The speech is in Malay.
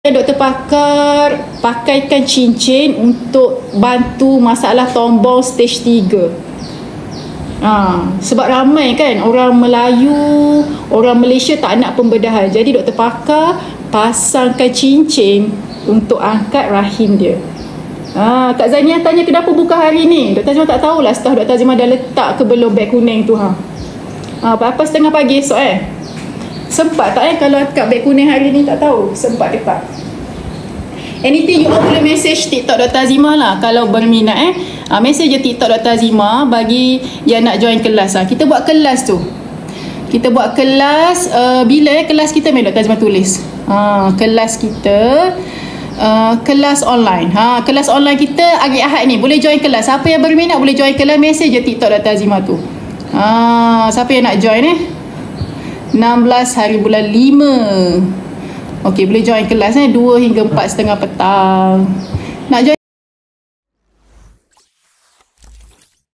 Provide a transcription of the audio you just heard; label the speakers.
Speaker 1: Doktor pakar pakaikan cincin untuk bantu masalah tombol stage 3. Sebab ramai kan orang Melayu, orang Malaysia tak nak pembedahan. Jadi doktor pakar pasangkan cincin untuk angkat rahim dia. Kak Zania tanya kenapa buka hari ni. Dr. Azimah tak tahulah setelah Dr. Azimah dah letak ke belum beg kuning tu. Apa setengah pagi esok sempat tak kalau angkat beg kuning hari ni, tak tahu sempat ke tak. Anything you all boleh message TikTok Dr. Azimah lah kalau berminat message je TikTok Dr. Azimah bagi yang nak join kelas. Kita buat kelas tu. Kita buat kelas bila kelas kita Dr. Azimah tulis. Kelas kita kelas online. Kelas online kita hari Ahad ni boleh join kelas. Siapa yang berminat boleh join kelas, message je TikTok Dr. Azimah tu. Siapa yang nak join 16 hari bulan 5. Okey, boleh join kelas 2 hingga 4:30 petang. Nak join